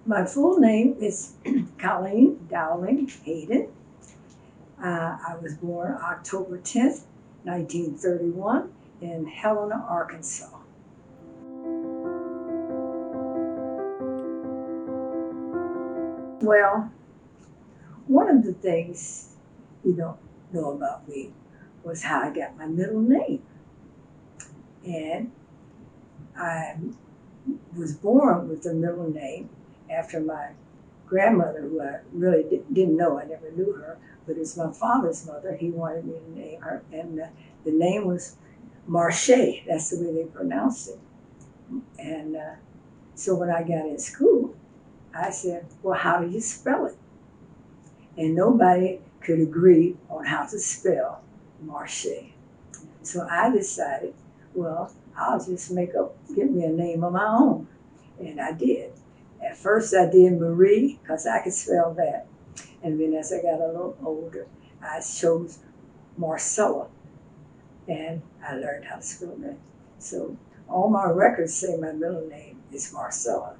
My full name is Colleen Hayden. I was born October 10th, 1931 in Helena, Arkansas. Well, one of the things you don't know about me was how I got my middle name. And I was born with the middle name after my grandmother, who I really didn't know, I never knew her, but it's my father's mother. He wanted me to name her, and the name was Marche. That's the way they pronounced it. And so when I got in school, I said, well, how do you spell it? And nobody could agree on how to spell Marche. So I decided, well, I'll just give me a name of my own. And I did. At first I did Marie, because I could spell that. And then as I got a little older, I chose Marcella. And I learned how to spell that. So all my records say my middle name is Marcella,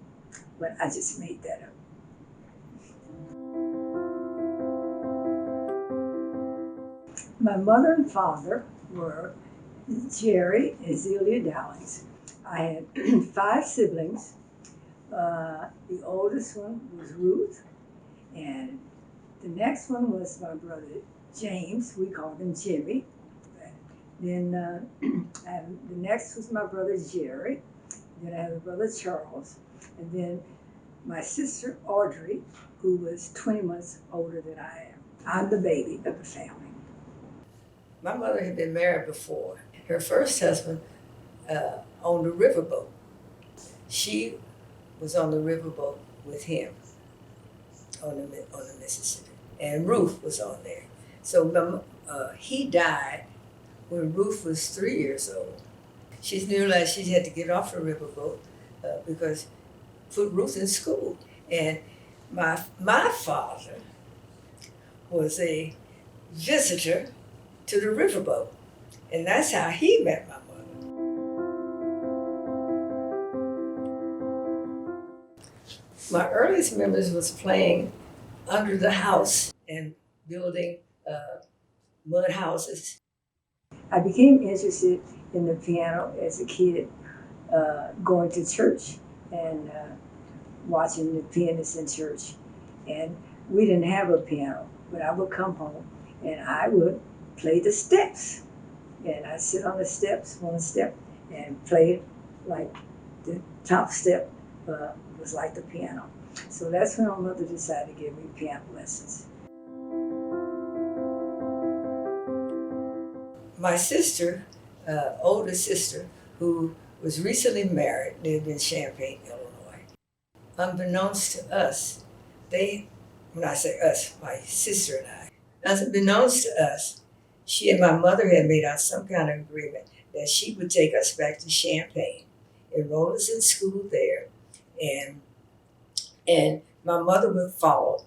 but I just made that up. My mother and father were Jerry and Zelia Dowlings. I had 5 siblings. The oldest one was Ruth, and the next one was my brother James. We called him Jimmy. Then and the next was my brother Jerry. Then I have a brother Charles, and then my sister Audrey, who was 20 months older than I am. I'm the baby of the family. My mother had been married before. Her first husband owned a riverboat. She was on the riverboat with him on the Mississippi, and Ruth was on there. So he died when Ruth was 3 years old. She realized she had to get off the riverboat because put Ruth in school. And my father was a visitor to the riverboat, and that's how he met my mother. My earliest memories was playing under the house and building mud houses. I became interested in the piano as a kid, going to church and watching the pianists in church. And we didn't have a piano, but I would come home and I would play the steps. And I'd sit on the steps, one step, and play like the top step was like the piano. So that's when my mother decided to give me piano lessons. My sister, older sister, who was recently married, lived in Champaign, Illinois. Unbeknownst to us, when I say us, my sister and I, unbeknownst to us, she and my mother had made out some kind of agreement that she would take us back to Champaign, enroll us in school there, and my mother would follow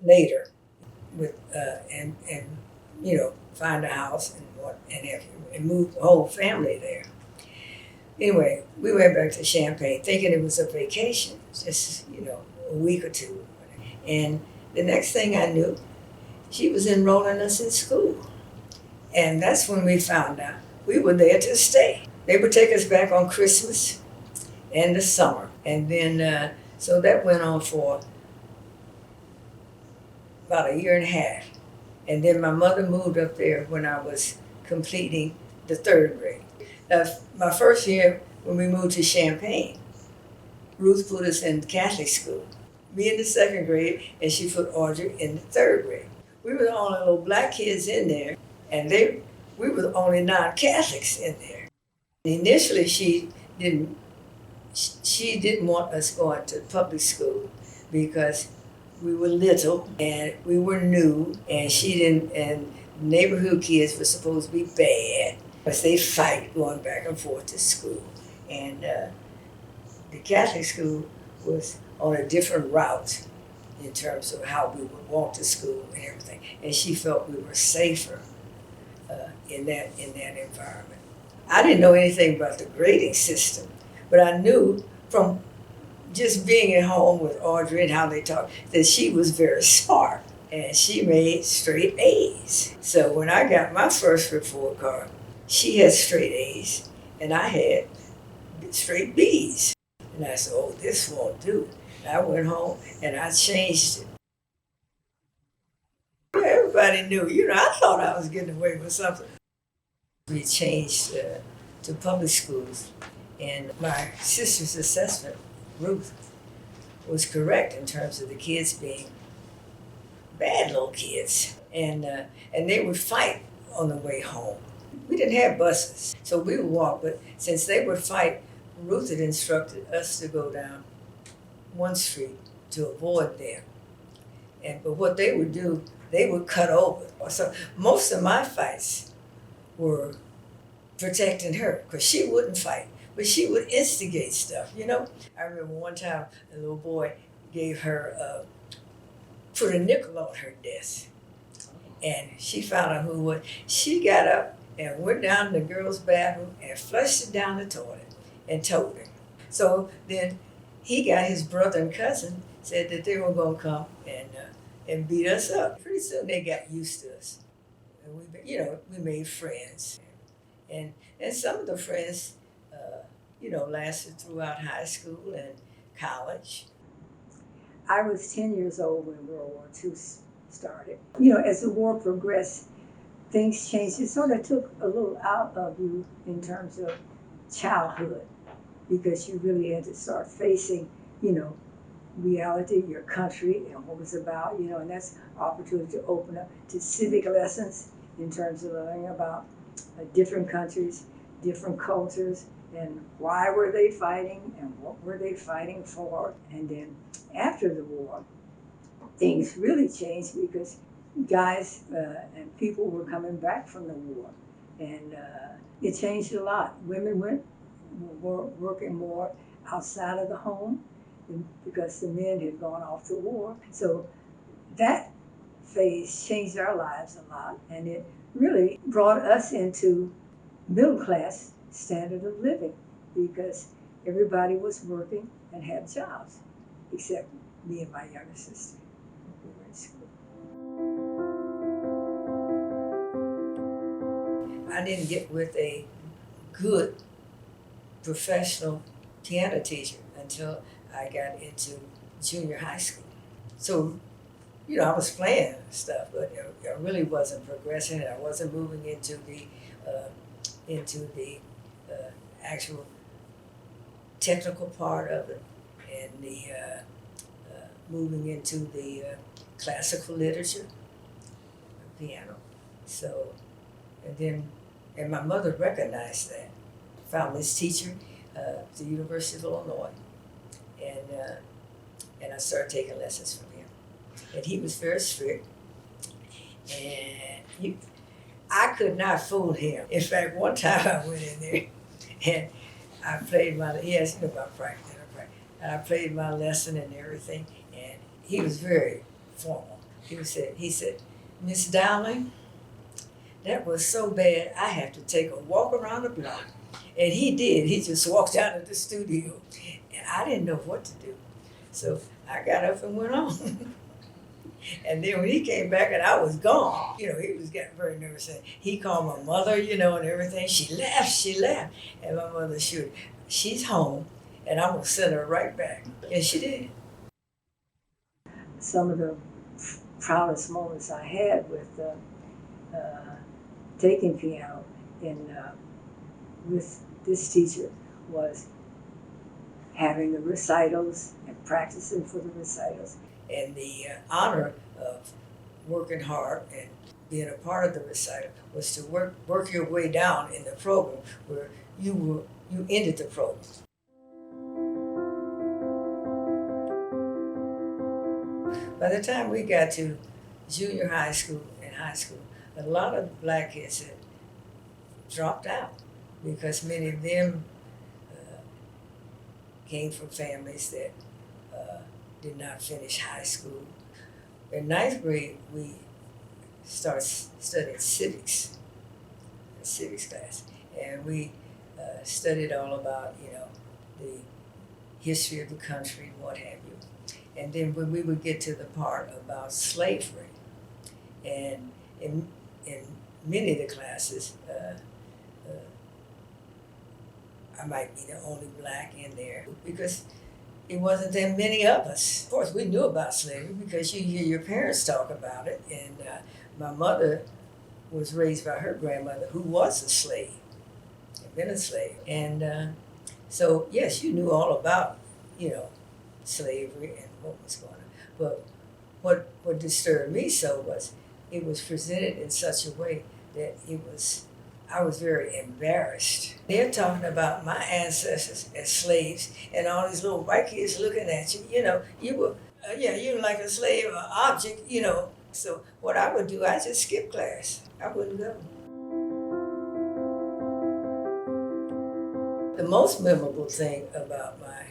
later with and find a house and move the whole family there. Anyway, we went back to Champaign thinking it was a vacation, just a week or two, and the next thing I knew, she was enrolling us in school. And that's when we found out we were there to stay. They would take us back on Christmas and the summer. And then, so that went on for about a year and a half. And then my mother moved up there when I was completing the 3rd grade. My first year when we moved to Champaign, Ruth put us in Catholic school. Me in the 2nd grade, and she put Audrey in the 3rd grade. We were the only little black kids in there, and we were the only non-Catholics in there. Initially, she didn't want us going to public school because we were little and we were new, and and neighborhood kids were supposed to be bad because they fight going back and forth to school. And the Catholic school was on a different route in terms of how we would walk to school and everything. And she felt we were safer in that environment. I didn't know anything about the grading system, but I knew from just being at home with Audrey and how they talk, that she was very smart and she made straight A's. So when I got my first report card, she had straight A's and I had straight B's. And I said, oh, this won't do. And I went home and I changed it. Everybody knew, I thought I was getting away with something. We changed to public schools, and my sister's assessment, Ruth, was correct in terms of the kids being bad little kids, and they would fight on the way home. We didn't have buses, so we would walk. But since they would fight, Ruth had instructed us to go down one street to avoid them. But what they would do, they would cut over. So most of my fights were protecting her, because she wouldn't fight, but she would instigate stuff. I remember one time a little boy gave her put a nickel on her desk, and she found out who would. She got up and went down to the girls' bathroom and flushed it down the toilet and told her. So then he got his brother and cousin, said that they were going to come and beat us up. Pretty soon they got used to us, and we made friends, and some of the friends lasted throughout high school and college. I was 10 years old when World War II started. As the war progressed, things changed. It sort of took a little out of you in terms of childhood, because you really had to start facing, reality, your country, and what was about, and that's an opportunity to open up to civic lessons in terms of learning about different countries, different cultures, and why were they fighting and what were they fighting for. And then after the war, things really changed, because guys and people were coming back from the war, and it changed a lot. Women were working more outside of the home because the men had gone off to war. So that phase changed our lives a lot, and it really brought us into middle class standard of living, because everybody was working and had jobs, except me and my younger sister. We were in school. I didn't get with a good professional piano teacher until I got into junior high school. So, I was playing stuff, but I really wasn't progressing, and I wasn't moving into the actual technical part of it, and the moving into the classical literature, piano. So, and my mother recognized that. Found this teacher at the University of Illinois, and I started taking lessons from him. And he was very strict, and I could not fool him. In fact, one time I went in there and I played he asked me about practice, and I played my lesson and everything, and he was very formal. He said, Miss Dowling, that was so bad, I have to take a walk around the block. And he did. He just walked out of the studio, and I didn't know what to do. So I got up and went on. And then when he came back and I was gone, he was getting very nervous. And he called my mother, and everything. She left. And my mother, she's home, and I'm going to send her right back. And she did. Some of the proudest moments I had with taking piano with this teacher was having the recitals and practicing for the recitals. And the honor of working hard and being a part of the recital was to work your way down in the program where you ended the program. By the time we got to junior high school and high school, a lot of black kids had dropped out because many of them came from families that did not finish high school. In ninth grade, we started studying civics class, and we studied all about the history of the country and what have you. And then when we would get to the part about slavery, and in many of the classes, I might be the only black in there because it wasn't that many of us. Of course, we knew about slavery because you hear your parents talk about it. And my mother was raised by her grandmother, who was a slave, had been a slave. And so, yes, you knew all about, slavery and what was going on. But what disturbed me so was it was presented in such a way that I was very embarrassed. They're talking about my ancestors as slaves, and all these little white kids looking at you. You were, you were like a slave or object. So what I would do, I just skip class. I wouldn't go. The most memorable thing about my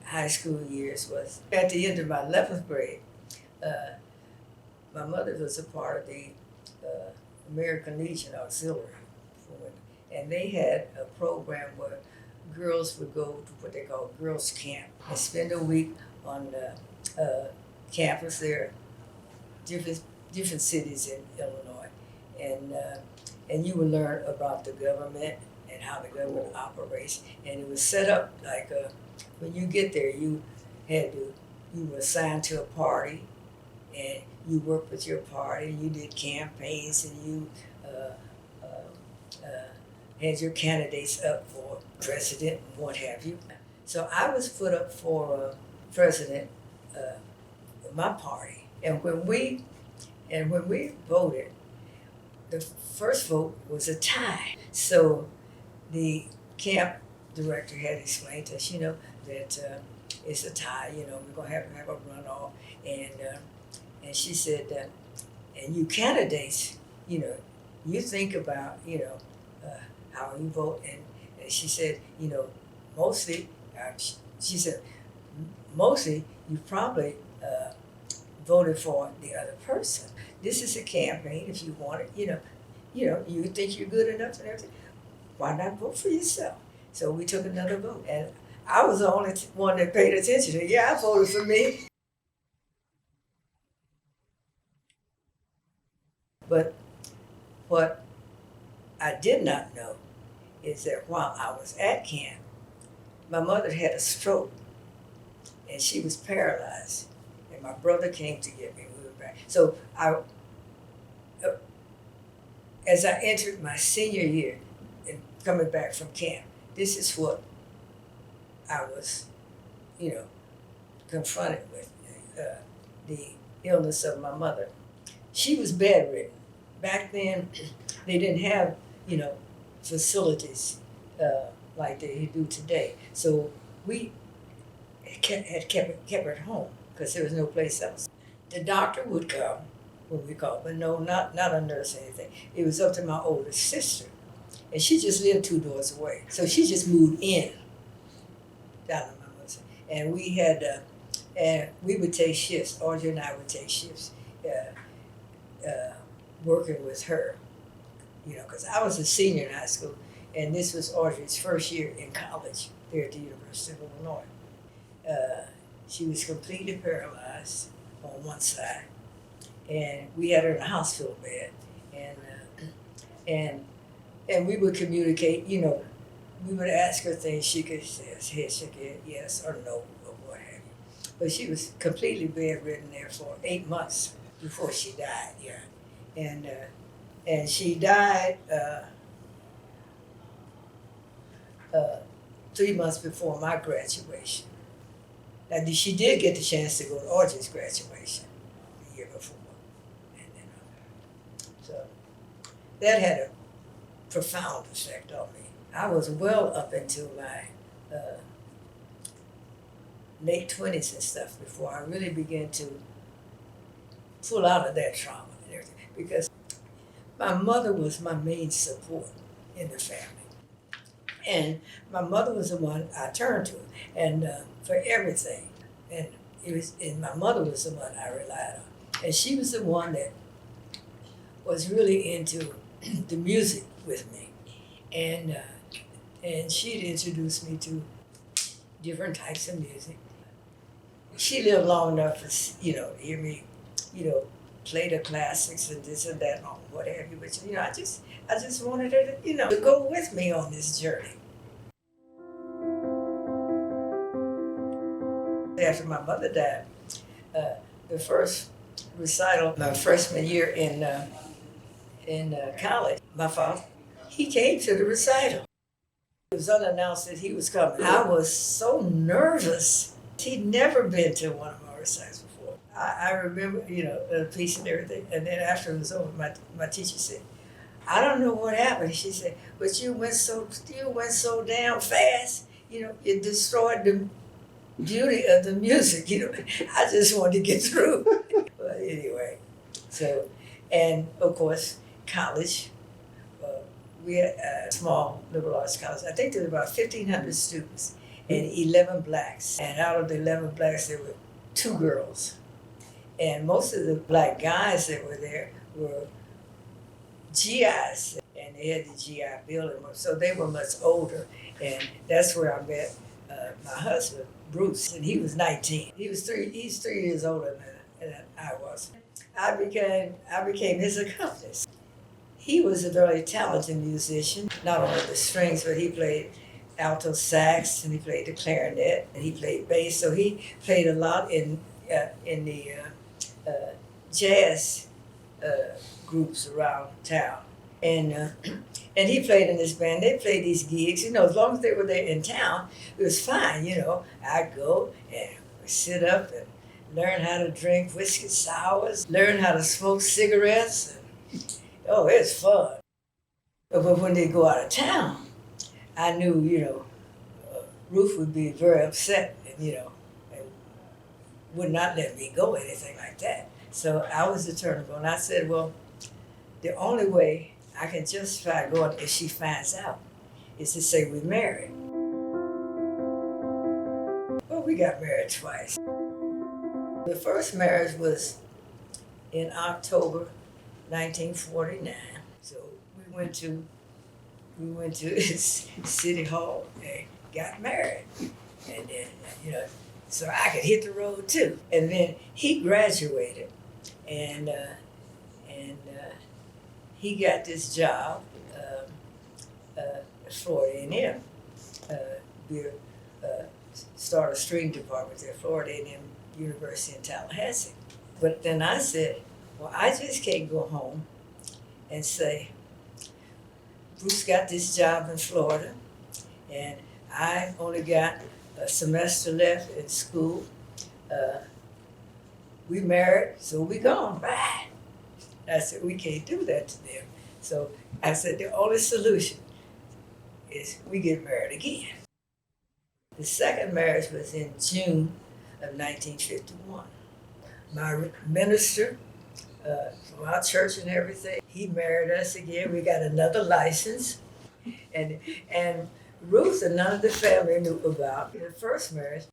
high school years was at the end of my 11th grade. My mother was a part of the American Legion Auxiliary. And they had a program where girls would go to what they call girls' camp and spend a week on the campus there, different cities in Illinois, and you would learn about the government and how the government operates. And it was set up like when you get there, you were assigned to a party, and you worked with your party. You did campaigns, and you had your candidates up for president and what have you. So I was put up for president of my party. And when we voted, the first vote was a tie. So the camp director had explained to us, that it's a tie. We're gonna have a runoff, and she said, and you candidates, you think about, how you vote, and she said, mostly, she said, mostly you probably voted for the other person. This is a campaign. If you want it, you think you're good enough and everything. Why not vote for yourself? So we took another vote, and I was the only one that paid attention. Yeah, I voted for me. But what I did not know is that while I was at camp, my mother had a stroke, and she was paralyzed. And my brother came to get me. We were back. So as I entered my senior year and coming back from camp, this is what I was, confronted with, the illness of my mother. She was bedridden. Back then, they didn't have, facilities like they do today. So we had kept her at home because there was no place else. The doctor would come when we called, but no, not a nurse or anything. It was up to my oldest sister, and she just lived 2 doors away. So she just moved in down to my mother's, and we had, and we would take shifts. Audrey and I would take shifts, working with her. Because I was a senior in high school, and this was Audrey's first year in college there at the University of Illinois. She was completely paralyzed on one side, and we had her in a hospital bed, and we would communicate. We would ask her things. She could say yes or no or what have you. But she was completely bedridden there for 8 months before she died. Yeah, and she died 3 months before my graduation. Now, she did get the chance to go to Audrey's graduation the year before. So that had a profound effect on me. I was well up into my late 20s and stuff before I really began to pull out of that trauma and everything, because my mother was my main support in the family. And my mother was the one I turned to, and for everything. And my mother was the one I relied on. And she was the one that was really into the music with me. And she'd introduced me to different types of music. She lived long enough to, to hear me, play the classics and this and that and what have you. But I just wanted her to, to go with me on this journey. After my mother died, the first recital, my freshman year in college, my father, he came to the recital. It was unannounced that he was coming. I was so nervous. He'd never been to one of my recitals before. I remember, the piece and everything. And then after it was over, my teacher said, "I don't know what happened." She said, "But you went so damn fast. It destroyed the beauty of the music. I just wanted to get through." But anyway, so, and of course, college. We had a small liberal arts college. I think there were about 1,500 students and 11 blacks. And out of the 11 blacks, there were 2 girls. And most of the black guys that were there were GIs. And they had the GI Bill in them. So they were much older. And that's where I met my husband, Bruce. And he was 19. He's 3 years older than I was. I became his accomplice. He was a very talented musician, not only the strings, but he played alto sax and he played the clarinet and he played bass. So he played a lot in the jazz groups around town. And he played in this band. They played these gigs. As long as they were there in town, it was fine. I'd go and sit up and learn how to drink whiskey sours, learn how to smoke cigarettes. Oh, it's fun. But when they go out of town, I knew, Ruth would be very upset and, and would not let me go, anything like that. So I was determined. And I said, well, the only way I can justify going if she finds out is to say we're married. Well, we got married twice. The first marriage was in October 1949. So we went to City Hall and got married. And then, so I could hit the road too. And then he graduated and he got this job at Florida A&M. Start a string department at Florida A&M University in Tallahassee. But then I said, well, I just can't go home and say, Bruce got this job in Florida, and I only got a semester left in school. We married, so we gone, bye. I said, we can't do that to them. So I said, the only solution is we get married again. The second marriage was in June of 1951. My minister, from our church and everything, he married us again. We got another license. And Ruth and none of the family knew about the first marriage.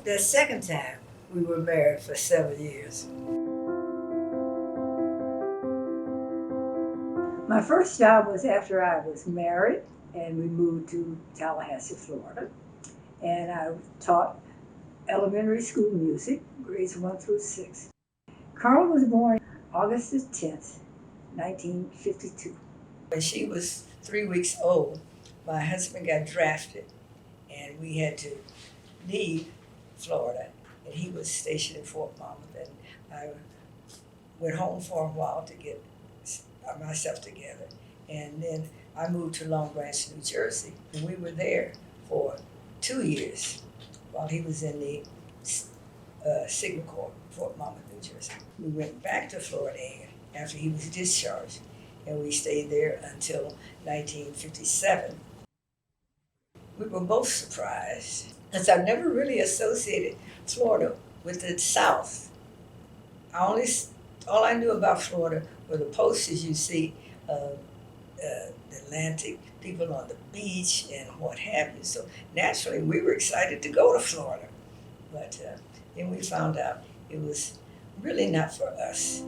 The second time, we were married for 7 years. My first job was after I was married and we moved to Tallahassee, Florida. And I taught elementary school music, grades 1 through 6. Carl was born August the 10th, 1952. When she was 3 weeks old, my husband got drafted and we had to leave Florida. And he was stationed in Fort Monmouth. And I went home for a while to get myself together. And then I moved to Long Branch, New Jersey. And we were there for 2 years while he was in the Signal Corps, Fort Monmouth, New Jersey. We went back to Florida after he was discharged, and we stayed there until 1957. We were both surprised, because I never really associated Florida with the South. All I knew about Florida were the posters you see of the Atlantic, people on the beach and what have you. So naturally, we were excited to go to Florida. But then we found out it was really not for us.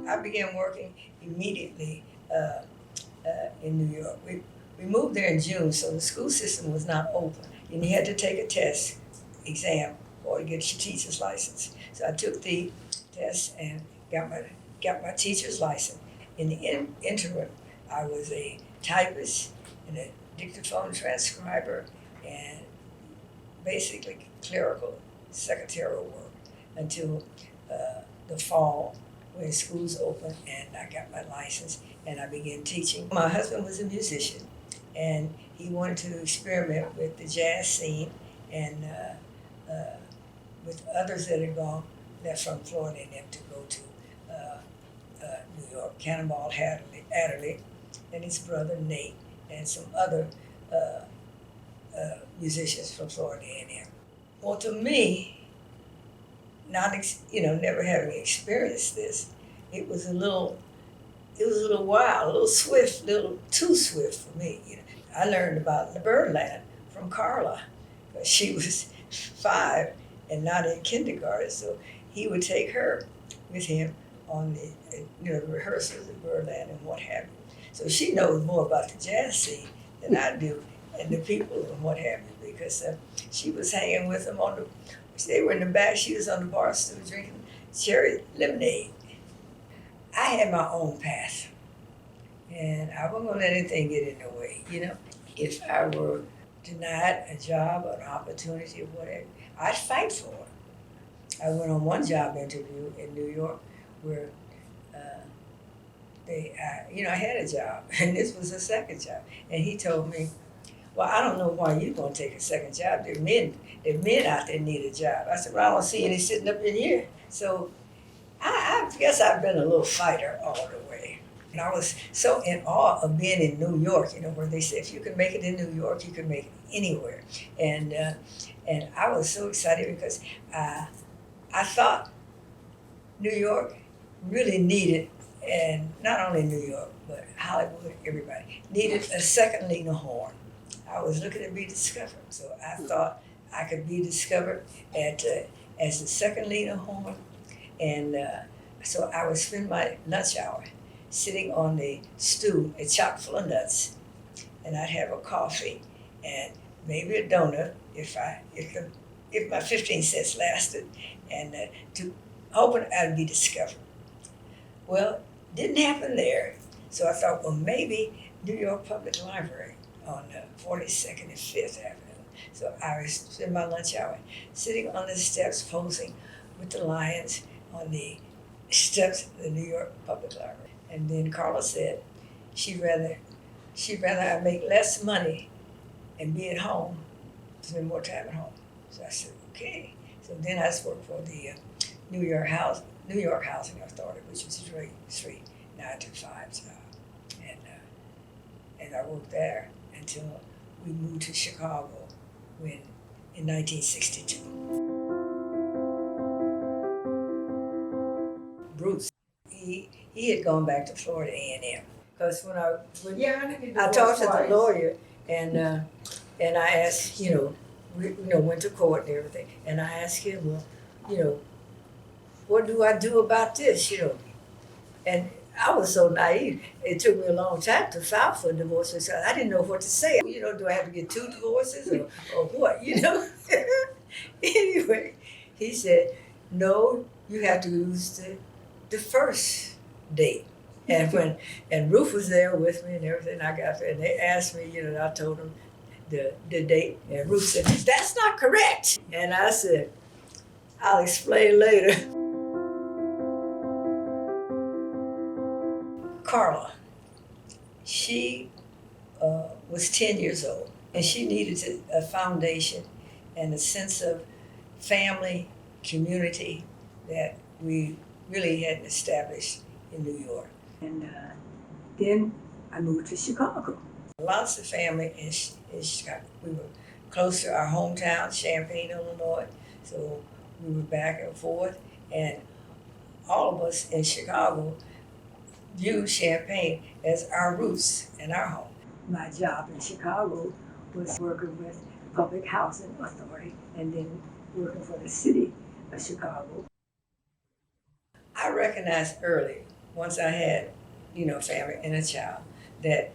I began working immediately in New York. We we moved there in June, so the school system was not open. And you had to take a test, exam, or to get your teacher's license. So I took the test and got my teacher's license. In the interim, I was a typist and a dictaphone transcriber and basically clerical secretarial work until the fall when schools opened and I got my license and I began teaching. My husband was a musician and he wanted to experiment with the jazz scene and with others that had left from Florida and them to go to New York, Cannonball Adderley, and his brother Nate, and some other musicians from Florida A&M. Well, to me, never having experienced this, it was a little wild, a little swift, a little too swift for me. I learned about the Birdland from Carla. She was 5 and not in kindergarten, so he would take her with him on the rehearsals at Birdland and what have you. So she knows more about the jazz scene than I do, and the people and what have you, because she was hanging with them they were in the back, she was on the bar stool drinking cherry lemonade. I had my own path, and I wasn't gonna let anything get in the way, If I were denied a job or an opportunity or whatever, I'd fight for it. I went on one job interview in New York where I had a job, and this was a second job. And he told me, well, I don't know why you're going to take a second job. There are men out there need a job. I said, well, I don't see any sitting up in here. So I guess I've been a little fighter all the way. And I was so in awe of being in New York, where they say if you can make it in New York, you can make it anywhere. And I was so excited because I thought New York really needed, and not only New York, but Hollywood, everybody, needed a second Lena Horne. I was looking to be discovered, so I thought I could be discovered as the second Lena Horne. And so I would spend my lunch hour sitting on the stool, a chock full of nuts, and I'd have a coffee and maybe a donut if my 15 cents lasted, and hoping I'd be discovered. Well, didn't happen there. So I thought, well, maybe New York Public Library on 42nd and 5th Avenue. So I would spend my lunch hour sitting on the steps posing with the lions on the steps of the New York Public Library. And then Carla said she'd rather I make less money and be at home, spend more time at home. So I said, okay. So then I worked for the New York Housing Authority, which was a very straight 9-to-5 job. And I worked there until we moved to Chicago in 1962. Bruce, he had gone back to Florida A&M. Because when I talked to the lawyer and I asked, we went to court and everything, and I asked him, well, what do I do about this, And I was so naive. It took me a long time to file for a divorce because I didn't know what to say. Do I have to get 2 divorces or what, Anyway, he said, no, you have to use the first date. And Ruth was there with me and everything. I got there and they asked me, I told them the date. And Ruth said, that's not correct. And I said, I'll explain later. Carla, she was 10 years old, and she needed a foundation and a sense of family, community that we really hadn't established in New York. And then I moved to Chicago. Lots of family in Chicago. We were close to our hometown, Champaign, Illinois, so we were back and forth, and all of us in Chicago viewed Champaign as our roots and our home. My job in Chicago was working with Public Housing Authority and then working for the city of Chicago. I recognized early, once I had, family and a child, that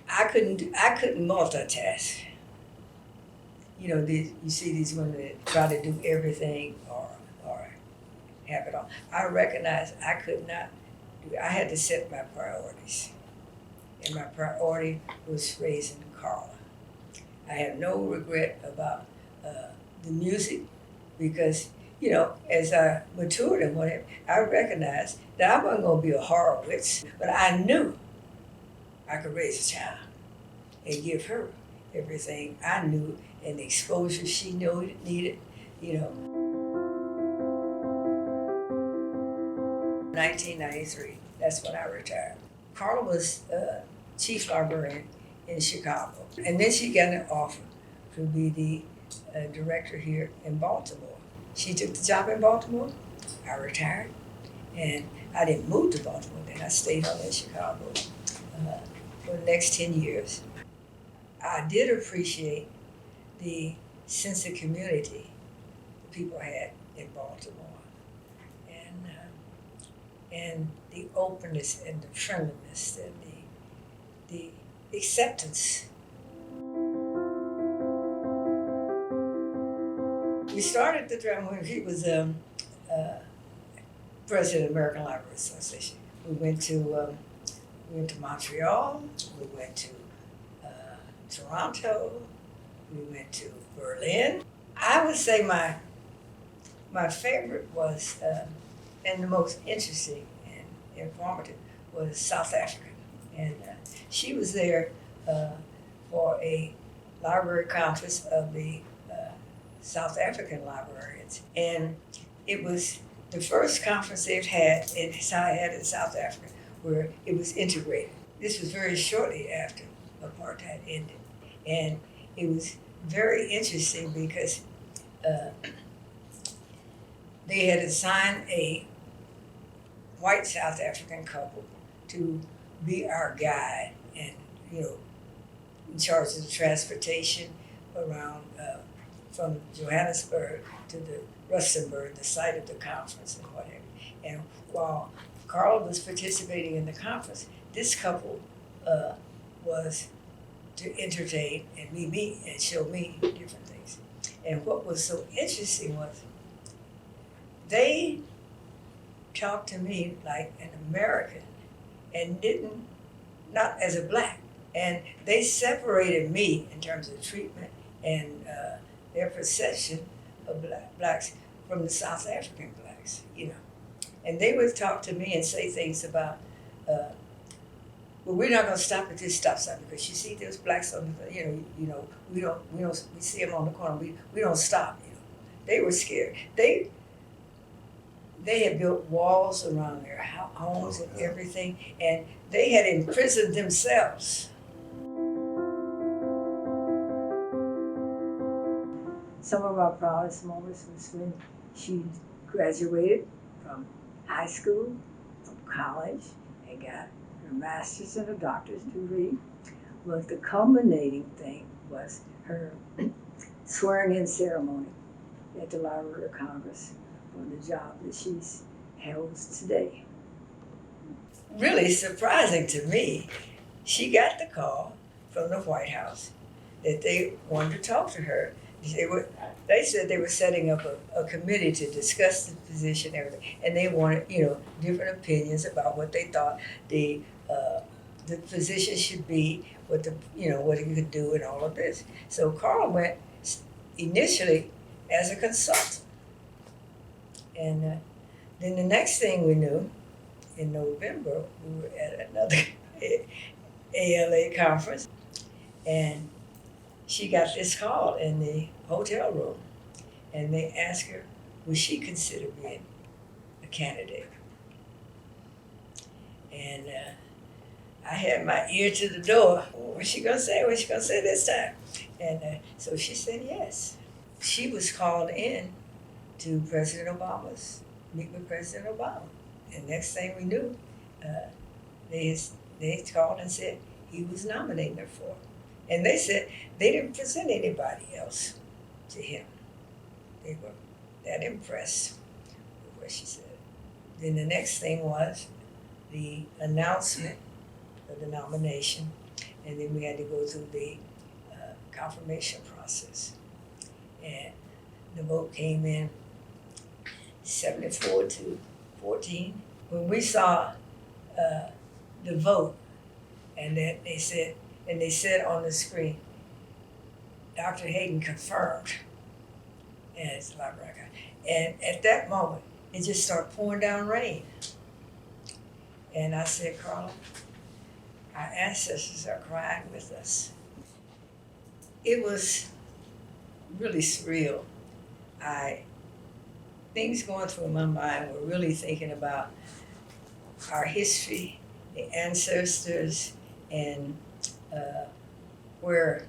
I couldn't multitask. You know, you see these women that try to do everything or have it all. I recognized I could not do it. I had to set my priorities. And my priority was raising Carla. I have no regret about the music because, you know, as I matured and whatever, I recognized that I wasn't going to be a Horowitz, but I knew I could raise a child and give her everything I knew and the exposure she needed, you know. 1993, that's when I retired. Carla was chief librarian in Chicago. And then she got an offer to be the director here in Baltimore. She took the job in Baltimore. I retired. And I didn't move to Baltimore then. I stayed on in Chicago for the next 10 years. I did appreciate the sense of community people had in Baltimore. And the openness and the friendliness and the acceptance. We started the drama when he was president of the American Library Association. We went to Montreal. We went to Toronto. We went to Berlin. I would say my favorite was and the most interesting and informative was South Africa. And she was there for a library conference of the South African librarians. And it was the first conference they've had in South Africa where it was integrated. This was very shortly after apartheid ended. And it was very interesting because they had assigned a white South African couple to be our guide and, you know, in charge of the transportation around from Johannesburg to the Rustenburg, the site of the conference and whatever. And while Carla was participating in the conference, this couple was to entertain and meet me and show me different things. And what was so interesting was they talked to me like an American and not as a black. And they separated me in terms of treatment and their perception of blacks from the South African blacks, you know. And they would talk to me and say things about, well, we're not going to stop at this stop sign because you see those blacks on the, we see them on the corner. We don't stop, you know. They were scared. They had built walls around their homes and everything, and they had imprisoned themselves. Some of our proudest moments was when she graduated from high school, from college, and got her master's and a doctor's degree. Well, the culminating thing was her swearing-in ceremony at the Library of Congress for the job that she's holds today. Really surprising to me, she got the call from the White House that they wanted to talk to her. They said they were setting up a committee to discuss the position and everything, and they wanted, you know, different opinions about what they thought the position should be, what it could do, and all of this. So Carl went initially as a consultant, and then the next thing we knew, in November, we were at another ALA conference, and she got this call in the hotel room, and they asked her, would she consider being a candidate? And I had my ear to the door. What's she gonna say? What's she gonna say this time? And so she said yes. She was called in to President Obama's, meet with President Obama. And next thing we knew, they called and said he was nominating her for it. And they said they didn't present anybody else to him. They were that impressed with what she said. Then the next thing was the announcement of the nomination. and then we had to go through the confirmation process. And the vote came in 74-14. When we saw the vote, and then they said on the screen, Dr. Hayden confirmed as librarian. And at that moment, it just started pouring down rain. And I said, Carla, our ancestors are crying with us. It was really surreal. Things going through my mind were really thinking about our history, the ancestors, and where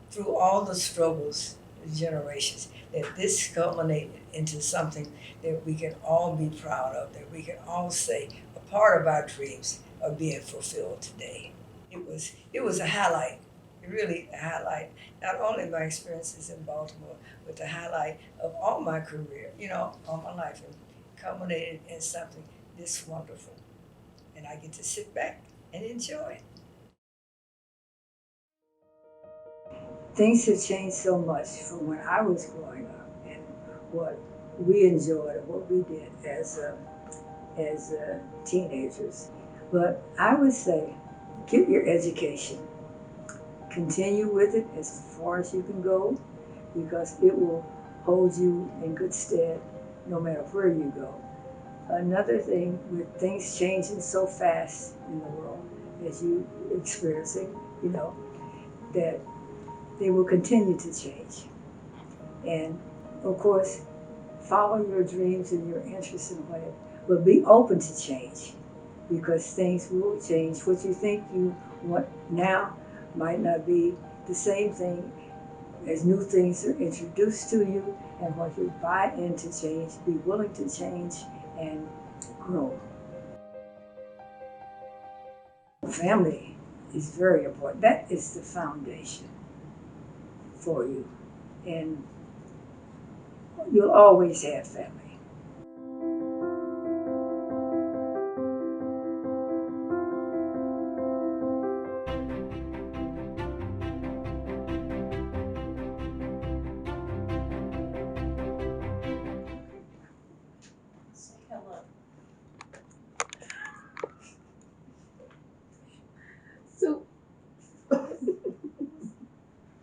through all the struggles, the generations, that this culminated into something that we can all be proud of, that we can all say a part of our dreams are being fulfilled today. It was a highlight, really a highlight, not only my experiences in Baltimore, but the highlight of all my career, all my life, and culminated in something this wonderful. And I get to sit back and enjoy it. Things have changed so much from when I was growing up and what we enjoyed and what we did as teenagers. But I would say, get your education. Continue with it as far as you can go, because it will hold you in good stead no matter where you go. Another thing, with things changing so fast in the world, as you experiencing, that they will continue to change. And of course, follow your dreams and your interests in whatever, but be open to change, because things will change. What you think you want now might not be the same thing as new things are introduced to you, and once you buy into change, be willing to change and grow. Family is very important. That is the foundation for you. And you'll always have family.